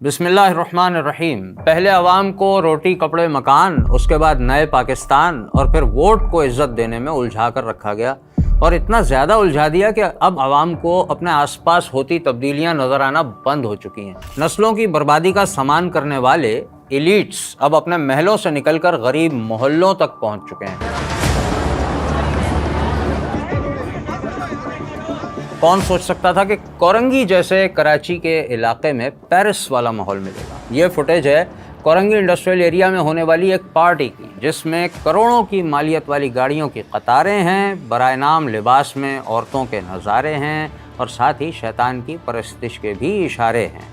بسم اللہ الرحمن الرحیم۔ پہلے عوام کو روٹی کپڑے مکان، اس کے بعد نئے پاکستان اور پھر ووٹ کو عزت دینے میں الجھا کر رکھا گیا، اور اتنا زیادہ الجھا دیا کہ اب عوام کو اپنے آس پاس ہوتی تبدیلیاں نظر آنا بند ہو چکی ہیں۔ نسلوں کی بربادی کا سامان کرنے والے ایلیٹس اب اپنے محلوں سے نکل کر غریب محلوں تک پہنچ چکے ہیں۔ کون سوچ سکتا تھا کہ کورنگی جیسے کراچی کے علاقے میں پیرس والا ماحول ملے گا۔ یہ فوٹیج ہے کورنگی انڈسٹریل ایریا میں ہونے والی ایک پارٹی کی، جس میں کروڑوں کی مالیت والی گاڑیوں کی قطاریں ہیں، برائے نام لباس میں عورتوں کے نظارے ہیں، اور ساتھ ہی شیطان کی پرستش کے بھی اشارے ہیں۔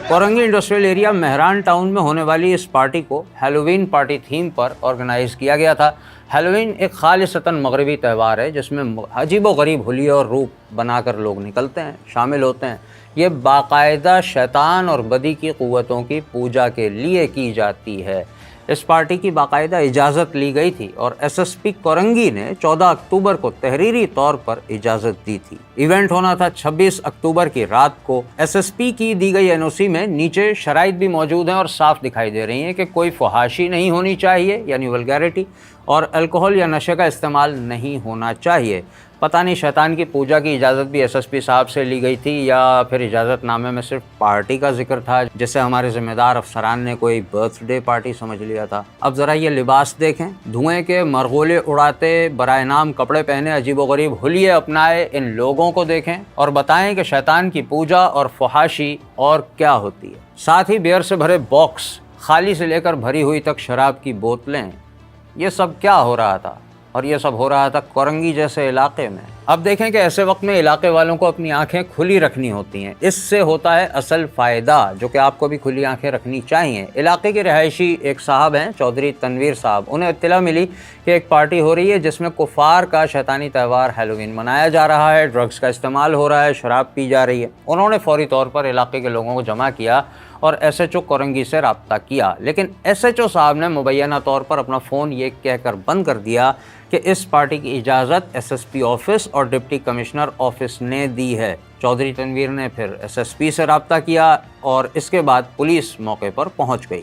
Korangi industrial area Mehran town میں ہونے والی اس پارٹی کو ہیلووین پارٹی تھیم پر آرگنائز کیا گیا تھا۔ ہیلووین ایک خالصتاً مغربی تہوار ہے جس میں عجیب و غریب حلیے اور روپ بنا کر لوگ نکلتے ہیں، شامل ہوتے ہیں۔ یہ باقاعدہ شیطان اور بدی کی قوتوں کی پوجا کے لیے کی جاتی ہے۔ اس پارٹی کی باقاعدہ اجازت لی گئی تھی اور ایس ایس پی کورنگی نے 14 اکتوبر کو تحریری طور پر اجازت دی تھی۔ ایونٹ ہونا تھا 26 اکتوبر کی رات کو۔ ایس ایس پی کی دی گئی این او سی میں نیچے شرائط بھی موجود ہیں اور صاف دکھائی دے رہی ہیں کہ کوئی فحاشی نہیں ہونی چاہیے، یعنی ولگیرٹی، اور الکوہل یا نشے کا استعمال نہیں ہونا چاہیے۔ پتہ نہیں شیطان کی پوجا کی اجازت بھی ایس ایس پی صاحب سے لی گئی تھی یا پھر اجازت نامے میں صرف پارٹی کا ذکر تھا، جسے ہمارے ذمہ دار افسران نے کوئی برتھ ڈے پارٹی سمجھ لیا تھا۔ اب ذرا یہ لباس دیکھیں، دھوئیں کے مرغولے اڑاتے، برائے نام کپڑے پہنے، عجیب و غریب حلیے اپنائے ان لوگوں کو دیکھیں اور بتائیں کہ شیطان کی پوجا اور فحاشی اور کیا ہوتی ہے۔ ساتھ ہی بیئر سے بھرے باکس، خالی سے لے کر بھری ہوئی تک شراب کی بوتلیں، یہ سب کیا ہو رہا تھا؟ اور یہ سب ہو رہا تھا کورنگی جیسے علاقے میں۔ اب دیکھیں کہ ایسے وقت میں علاقے والوں کو اپنی آنکھیں کھلی رکھنی ہوتی ہیں، اس سے ہوتا ہے اصل فائدہ، جو کہ آپ کو بھی کھلی آنکھیں رکھنی چاہیے۔ علاقے کے رہائشی ایک صاحب ہیں، چودھری تنویر صاحب، انہیں اطلاع ملی کہ ایک پارٹی ہو رہی ہے جس میں کفار کا شیطانی تہوار ہیلووین منایا جا رہا ہے، ڈرگز کا استعمال ہو رہا ہے، شراب پی جا رہی ہے۔ انہوں نے فوری طور پر علاقے کے لوگوں کو جمع کیا اور ایس ایچ او کورنگی سے رابطہ کیا، لیکن ایس ایچ او صاحب نے مبینہ طور پر اپنا فون یہ کہہ کر بند کر دیا کہ اس پارٹی کی اجازت ایس ایس پی آفس اور ڈپٹی کمشنر آفس نے دی ہے۔ چودھری تنویر نے پھر ایس ایس پی سے رابطہ کیا اور اس کے بعد پولیس موقع پر پہنچ گئی،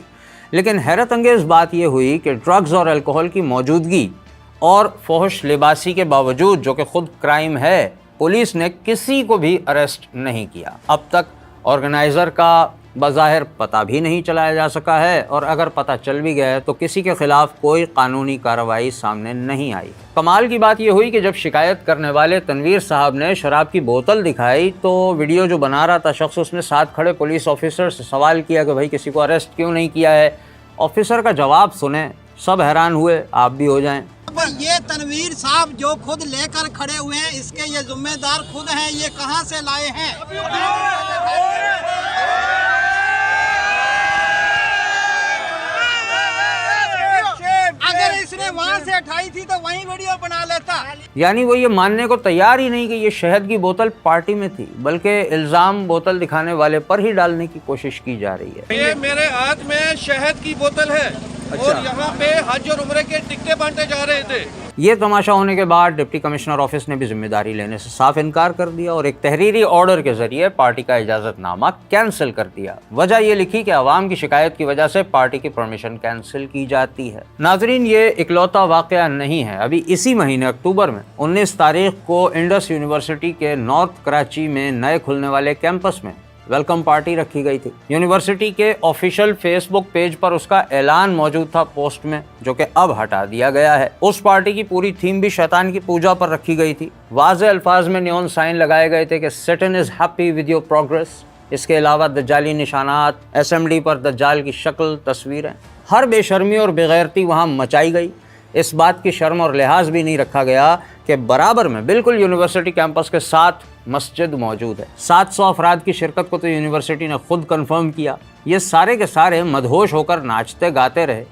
لیکن حیرت انگیز بات یہ ہوئی کہ ڈرگز اور الکوہل کی موجودگی اور فحش لباسی کے باوجود، جو کہ خود کرائم ہے، پولیس نے کسی کو بھی اریسٹ نہیں کیا۔ اب تک آرگنائزر کا بظاہر پتہ بھی نہیں چلایا جا سکا ہے، اور اگر پتہ چل بھی گیا ہے تو کسی کے خلاف کوئی قانونی کارروائی سامنے نہیں آئی۔ کمال کی بات یہ ہوئی کہ جب شکایت کرنے والے تنویر صاحب نے شراب کی بوتل دکھائی تو ویڈیو جو بنا رہا تھا شخص، اس نے ساتھ کھڑے پولیس آفیسر سے سوال کیا کہ بھائی کسی کو اریسٹ کیوں نہیں کیا ہے۔ آفیسر کا جواب سنیں، سب حیران ہوئے، آپ بھی ہو جائیں۔ یہ تنویر صاحب جو خود لے کر کھڑے ہوئے ہیں، اس کے یہ ذمہ دار خود ہیں، یہ کہاں سے لائے ہیں؟ اگر اس نے وہاں سے اٹھائی تھی تو وہیں ویڈیو بنا لیتا۔ یعنی وہ یہ ماننے کو تیار ہی نہیں کہ یہ شہد کی بوتل پارٹی میں تھی، بلکہ الزام بوتل دکھانے والے پر ہی ڈالنے کی کوشش کی جا رہی ہے۔ یہ میرے ہاتھ میں شہد کی بوتل ہے اور یہاں پہ حج اور عمرے کے ٹکٹیں بانٹے جا رہے تھے۔ یہ تماشا ہونے کے بعد ڈپٹی کمشنر آفس نے بھی ذمہ داری لینے سے صاف انکار کر دیا اور ایک تحریری آرڈر کے ذریعے پارٹی کا اجازت نامہ کینسل کر دیا۔ وجہ یہ لکھی کہ عوام کی شکایت کی وجہ سے پارٹی کی پرمیشن کینسل کی جاتی ہے۔ ناظرین، یہ اکلوتا واقعہ نہیں ہے۔ ابھی اسی مہینے اکتوبر میں 19 تاریخ کو انڈس یونیورسٹی کے نارتھ کراچی میں نئے کھلنے والے کیمپس میں ویلکم پارٹی رکھی گئی تھی۔ یونیورسٹی کے آفیشیل فیس بک پیج پر اس کا اعلان موجود تھا پوسٹ میں، جو کہ اب ہٹا دیا گیا ہے۔ اس پارٹی کی پوری تھیم بھی شیطان کی پوجا پر رکھی گئی تھی۔ واضح الفاظ میں نیون سائن لگائے گئے تھے کہ Satan is happy with your progress. اس کے علاوہ دجالی نشانات، ایس ایم ڈی پر دجال کی شکل، تصویریں، ہر بے شرمی اور بغیرتی وہاں مچائی گئی۔ اس بات کی شرم اور لحاظ بھی نہیں رکھا گیا کہ برابر میں بالکل یونیورسٹی کیمپس کے ساتھ مسجد موجود ہے۔ 700 افراد کی شرکت کو تو یونیورسٹی نے خود کنفرم کیا۔ یہ سارے کے سارے مدہوش ہو کر ناچتے گاتے رہے،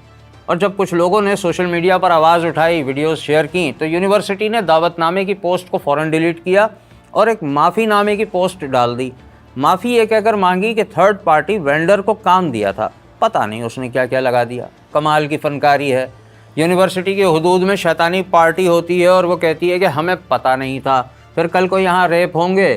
اور جب کچھ لوگوں نے سوشل میڈیا پر آواز اٹھائی، ویڈیوز شیئر کی، تو یونیورسٹی نے دعوت نامے کی پوسٹ کو فوراً ڈیلیٹ کیا اور ایک معافی نامے کی پوسٹ ڈال دی۔ معافی یہ کہہ کر مانگی کہ تھرڈ پارٹی وینڈر کو کام دیا تھا، پتہ نہیں اس نے کیا کیا لگا دیا۔ کمال کی فنکاری ہے۔ یونیورسٹی کے حدود میں شیطانی پارٹی ہوتی ہے اور وہ کہتی ہے کہ ہمیں پتہ نہیں تھا، پھر کل کو یہاں ریپ ہوں گے